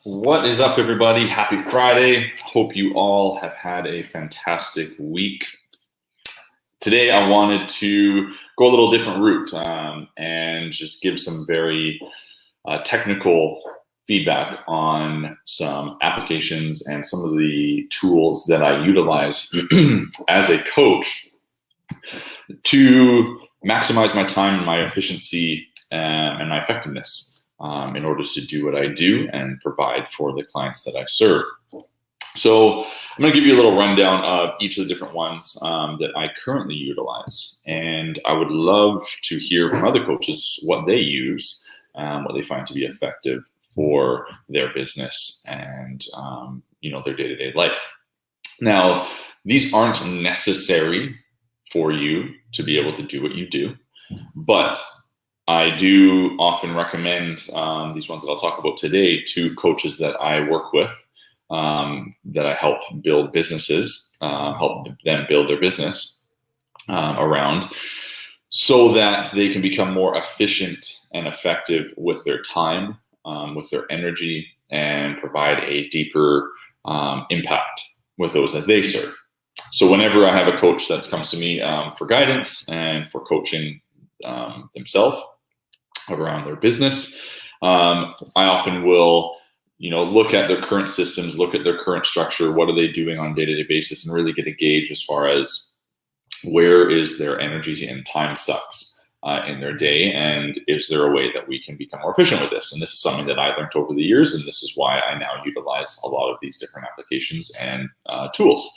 What is up, everybody? Happy Friday. Hope you all have had a fantastic week. Today, I wanted to go a little different route and just give some very technical feedback on some applications and some of the tools that I utilize as a coach to maximize my time and my efficiency and my effectiveness in order to do what I do and provide for the clients that I serve. So I'm going to give you a little rundown of each of the different ones that I currently utilize. And I would love to hear from other coaches what they use, what they find to be effective for their business and their day-to-day life. Now, these aren't necessary for you to be able to do what you do, but I do often recommend these ones that I'll talk about today to coaches that I work with, that I help build businesses, help them build their business around, so that they can become more efficient and effective with their time, with their energy, and provide a deeper impact with those that they serve. So whenever I have a coach that comes to me for guidance and for coaching themselves around their business, I often will look at their current systems, look at their current structure, what are they doing on a day-to-day basis, and really get a gauge as far as where is their energy and time sucks in their day, and is there a way that we can become more efficient with this? And this is something that I learned over the years, and this is why I now utilize a lot of these different applications and tools,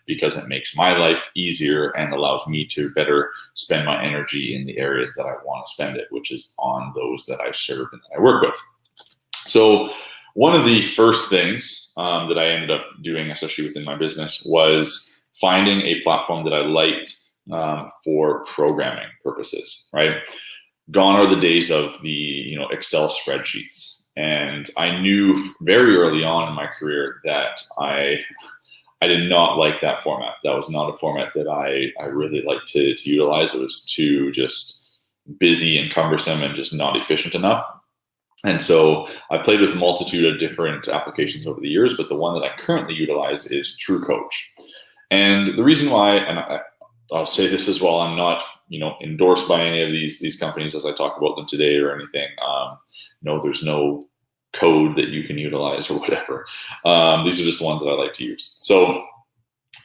because it makes my life easier and allows me to better spend my energy in the areas that I want to spend it, which is on those that I serve and that I work with. So one of the first things that I ended up doing, especially within my business, was finding a platform that I liked for programming purposes, right? Gone are the days of the Excel spreadsheets. And I knew very early on in my career that I did not like that format. That was not a format that I really liked to utilize. It was too just busy and cumbersome and just not efficient enough. And so I've played with a multitude of different applications over the years, but the one that I currently utilize is TrueCoach. And the reason why, and I'll say this as well, I'm not endorsed by any of these companies as I talk about them today or anything. There's no code that you can utilize or whatever. These are just the ones that I like to use. So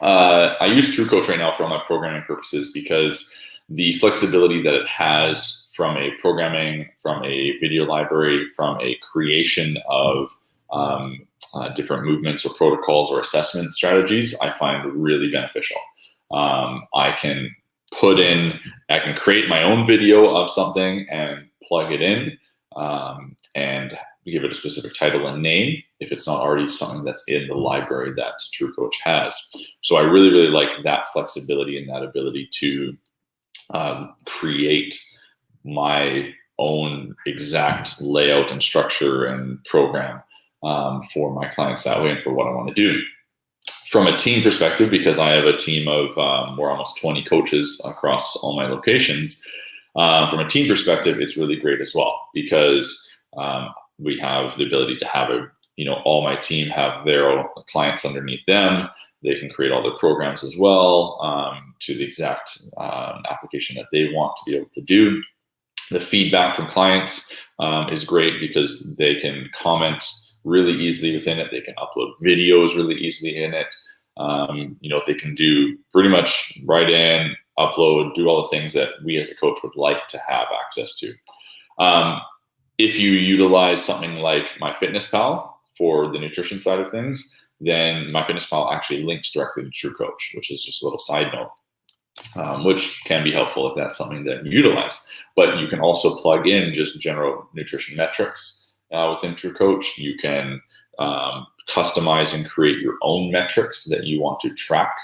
I use TrueCoach right now for all my programming purposes, because the flexibility that it has from a programming, from a video library, from a creation of different movements or protocols or assessment strategies, I find really beneficial. I can create my own video of something and plug it in and give it a specific title and name if it's not already something that's in the library that TrueCoach has. So I really, really like that flexibility and that ability to create my own exact layout and structure and program for my clients that way and for what I want to do. From a team perspective, because I have a team of we're almost 20 coaches across all my locations, from a team perspective, it's really great as well, because we have the ability to have all my team have their own clients underneath them. They can create all their programs as well to the exact application that they want to be able to do. The feedback from clients is great, because they can comment really easily within it. They can upload videos really easily in it. They can do pretty much write in, upload, do all the things that we as a coach would like to have access to. If you utilize something like MyFitnessPal for the nutrition side of things, then MyFitnessPal actually links directly to TrueCoach, which is just a little side note, which can be helpful if that's something that you utilize. But you can also plug in just general nutrition metrics within TrueCoach. You can customize and create your own metrics that you want to track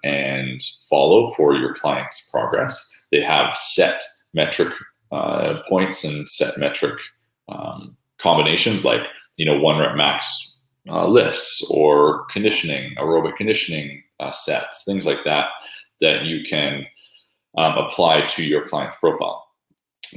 and follow for your client's progress. They have set metric points and set metric combinations, like 1 rep max lifts or conditioning, aerobic conditioning sets, things like that you can apply to your client's profile.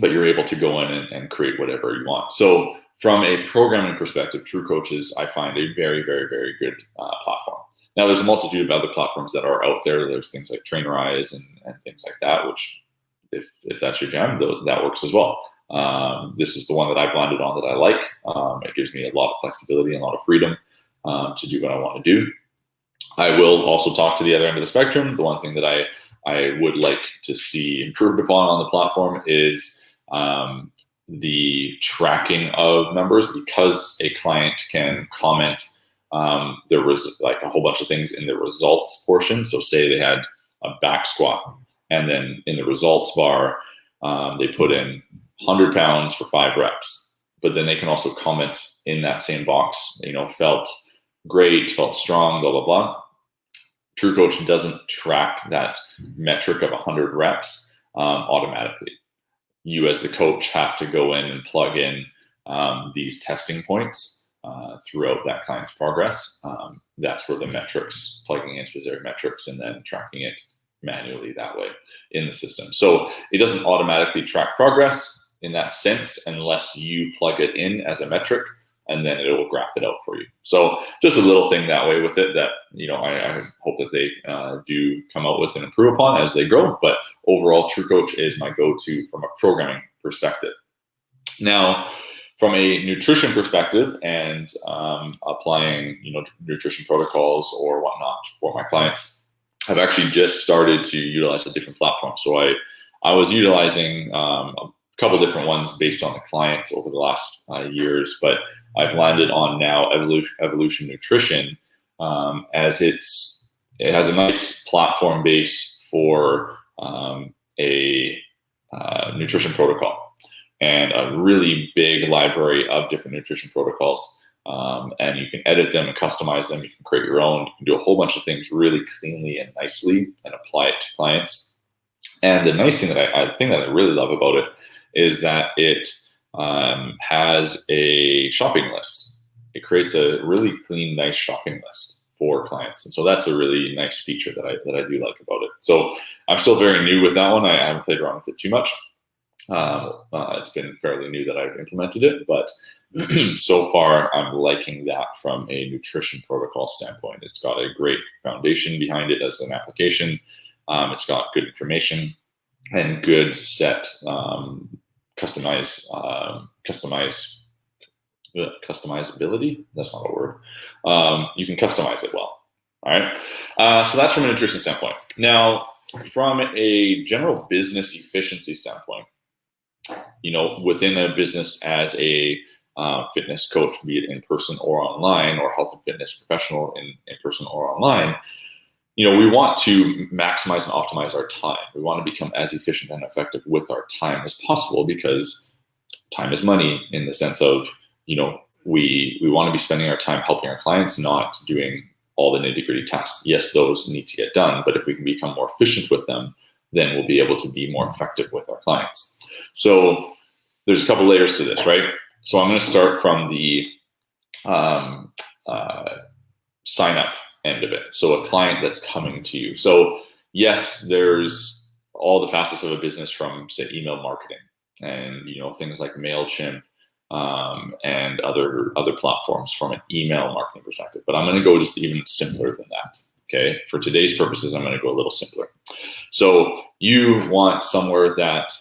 But you're able to go in and create whatever you want. So from a programming perspective, TrueCoach is, I find, a very, very, very good platform. Now, there's a multitude of other platforms that are out there. There's things like Trainerize and things like that, which if that's your jam, that works as well. This is the one that I've landed on that I like. It gives me a lot of flexibility and a lot of freedom to do what I want to do. I will also talk to the other end of the spectrum. The one thing that I would like to see improved upon on the platform is the tracking of members, because a client can comment there was like a whole bunch of things in the results portion. So say they had a back squat, and then in the results bar, they put in 100 pounds for 5 reps, but then they can also comment in that same box, felt great, felt strong, blah, blah, blah. TrueCoach doesn't track that metric of 100 reps automatically. You as the coach have to go in and plug in these testing points throughout that client's progress. That's where the metrics, plugging in specific metrics and then tracking it manually that way in the system. So it doesn't automatically track progress in that sense unless you plug it in as a metric, and then it will graph it out for you. So just a little thing that way with it that, I hope that they do come out with and improve upon as they grow. But overall, TrueCoach is my go-to from a programming perspective. Now, from a nutrition perspective and applying, nutrition protocols or whatnot for my clients, I've actually just started to utilize a different platform. So I was utilizing a couple different ones based on the client over the last years, but I've landed on now Evolution Nutrition, as it has a nice platform base for a nutrition protocol and a really big library of different nutrition protocols. And you can edit them and customize them. You can create your own. You can do a whole bunch of things really cleanly and nicely and apply it to clients. And the nice thing that I really love about it is that it has a shopping list. It creates a really clean, nice shopping list for clients. And so that's a really nice feature that I do like about it. So I'm still very new with that one. I haven't played around with it too much. It's been fairly new that I've implemented it, but so far I'm liking that from a nutrition protocol standpoint. It's got a great foundation behind it as an application. It's got good information and good set customizability. That's not a word. You can customize it well. All right. So that's from a nutrition standpoint. Now, from a general business efficiency standpoint, within a business as a fitness coach, be it in person or online, or health and fitness professional in person or online, we want to maximize and optimize our time. We want to become as efficient and effective with our time as possible, because time is money in the sense of, we want to be spending our time helping our clients, not doing all the nitty-gritty tasks. Yes, those need to get done, but if we can become more efficient with them, then we'll be able to be more effective with our clients. So there's a couple layers to this, right? So I'm going to start from the sign up end of it. So a client that's coming to you. So yes, there's all the facets of a business, from say email marketing and things like MailChimp and other platforms from an email marketing perspective. But I'm going to go just even simpler than that. Okay, for today's purposes, I'm going to go a little simpler. So you want somewhere that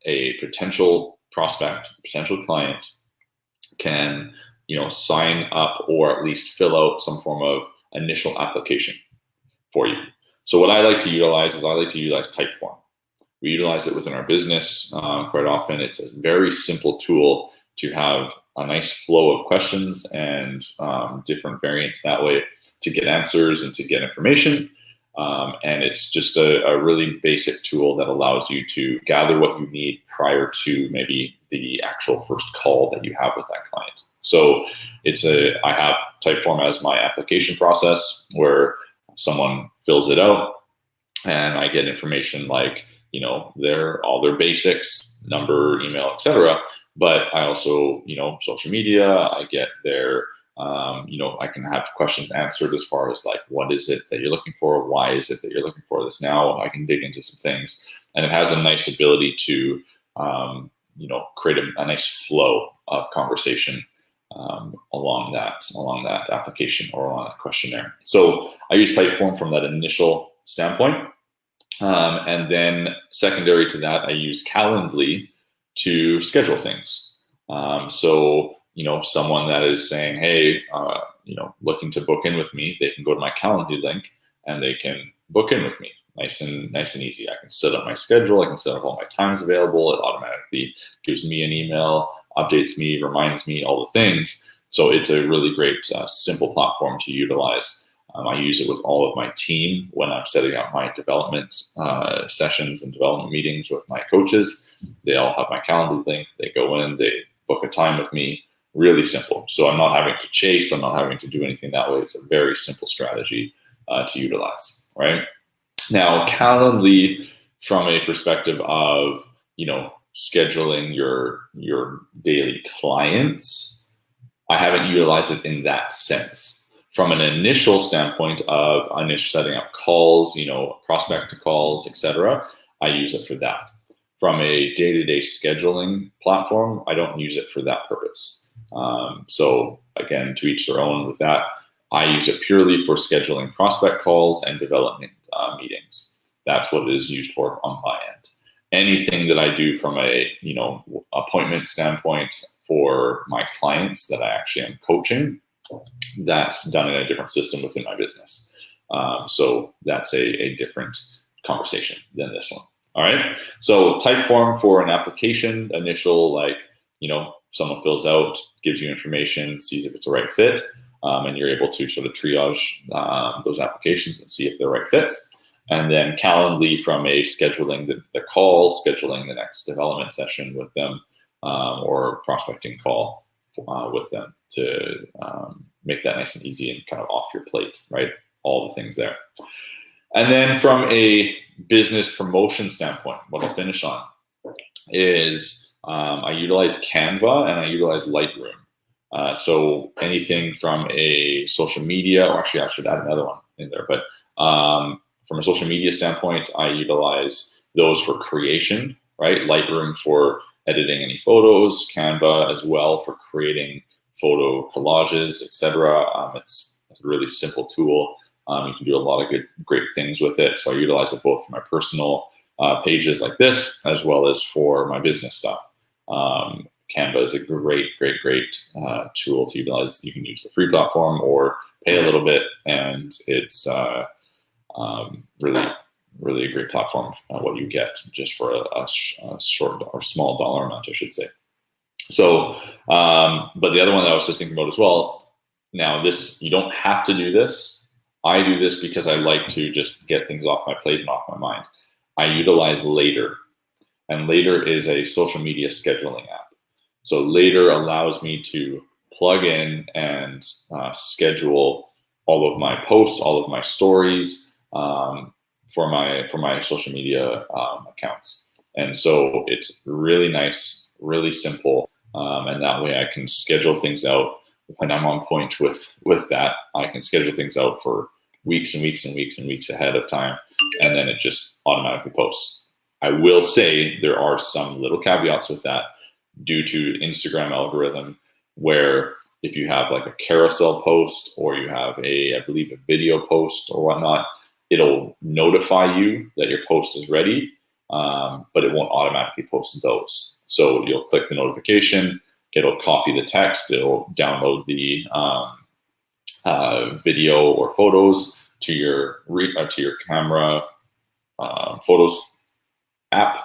a potential prospect, potential client can sign up or at least fill out some form of initial application for you. So what I like to utilize is Typeform. We utilize it within our business quite often. It's a very simple tool to have a nice flow of questions and different variants that way to get answers and to get information. And it's just a really basic tool that allows you to gather what you need prior to maybe the actual first call that you have with that client. So I have Typeform as my application process, where someone fills it out and I get information like, all their basics, number, email, etc. But I also, social media, I get their, I can have questions answered as far as like, what is it that you're looking for? Why is it that you're looking for this now? I can dig into some things, and it has a nice ability to, create a nice flow of conversation along that application or along that questionnaire. So I use Typeform from that initial standpoint. And then secondary to that, I use Calendly to schedule things. So, someone that is saying, hey, looking to book in with me, they can go to my Calendly link and they can book in with me. Nice and easy. I can set up my schedule. I can set up all my times available. It automatically gives me an email, updates me, reminds me, all the things. So it's a really great, simple platform to utilize. I use it with all of my team when I'm setting up my development sessions and development meetings with my coaches. They all have my Calendly link. They go in, they book a time with me. Really simple. So I'm not having to chase. I'm not having to do anything that way. It's a very simple strategy to utilize, right? Now, Calendly, from a perspective of, scheduling your daily clients, I haven't utilized it in that sense. From an initial standpoint of setting up calls, prospect calls, etc., I use it for that. From a day-to-day scheduling platform, I don't use it for that purpose. So again, to each their own with that. I use it purely for scheduling prospect calls and development meetings. That's what it is used for on my end. Anything that I do from a appointment standpoint for my clients that I actually am coaching, that's done in a different system within my business. So that's a different conversation than this one. All right. So Typeform for an application, initial, someone fills out, gives you information, sees if it's a right fit, and you're able to sort of triage those applications and see if they're right fits. And then Calendly from a scheduling the call, scheduling the next development session with them, or prospecting call with them to make that nice and easy and kind of off your plate, right? All the things there. And then from a business promotion standpoint, what I'll finish on is I utilize Canva and I utilize Lightroom. So anything from a social media, or actually I should add another one in there, but from a social media standpoint, I utilize those for creation, right? Lightroom for editing any photos, Canva as well for creating photo collages, etc. It's a really simple tool. You can do a lot of great things with it. So I utilize it both for my personal pages like this, as well as for my business stuff. Canva is a great tool to utilize. You can use the free platform or pay a little bit, and it's really a great platform. What you get just for a short or small dollar amount, I should say. So, but the other one that I was just thinking about as well. Now, you don't have to do this. I do this because I like to just get things off my plate and off my mind. I utilize Later, and Later is a social media scheduling app. So Later allows me to plug in and schedule all of my posts, all of my stories for my social media accounts. And so it's really nice, really simple, and that way I can schedule things out. When I'm on point with that, I can schedule things out for weeks and weeks and weeks and weeks ahead of time, and then it just automatically posts. I will say there are some little caveats with that due to Instagram algorithm, where if you have like a carousel post or you have I believe a video post or whatnot, it'll notify you that your post is ready, but it won't automatically post those. So you'll click the notification, it'll copy the text, it'll download the video or photos to your camera photos app,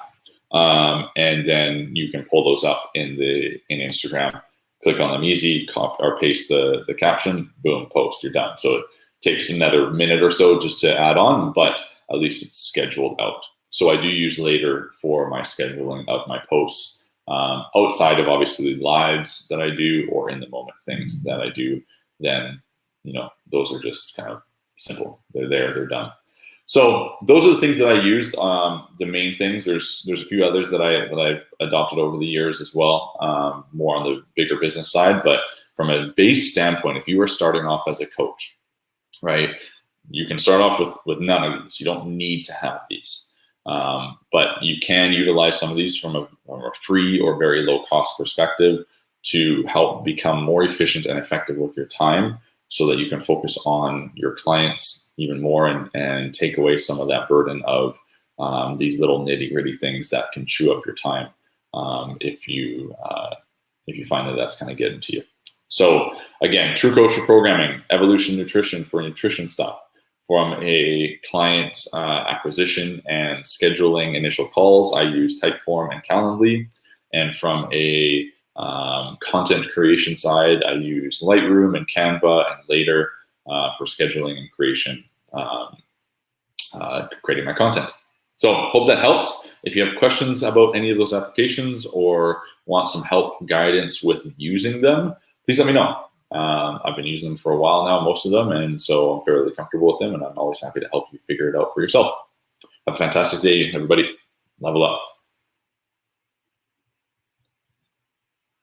and then you can pull those up in Instagram. Click on them easy, copy or paste the caption, boom, post, you're done. So it takes another minute or so just to add on, but at least it's scheduled out. So I do use Later for my scheduling of my posts, outside of obviously lives that I do or in the moment things that I do. Then, those are just kind of simple. They're there, they're done. So those are the things that I used. The main things. There's a few others that I've adopted over the years as well, more on the bigger business side. But from a base standpoint, if you were starting off as a coach, right, you can start off with none of these. You don't need to have these, but you can utilize some of these from a free or very low cost perspective. to help become more efficient and effective with your time so that you can focus on your clients even more and take away some of that burden of these little nitty-gritty things that can chew up your time if you find that that's kind of getting to you. So again, True Coach for programming, Evolution Nutrition for nutrition stuff. From a client acquisition and scheduling initial calls, I use Typeform and Calendly. And from a content creation side, I use Lightroom and Canva and Later for scheduling and creation, creating my content. So hope that helps. If you have questions about any of those applications or want some help, guidance with using them, please let me know. I've been using them for a while now, most of them, and so I'm fairly comfortable with them, and I'm always happy to help you figure it out for yourself. Have a fantastic day, everybody. Level up.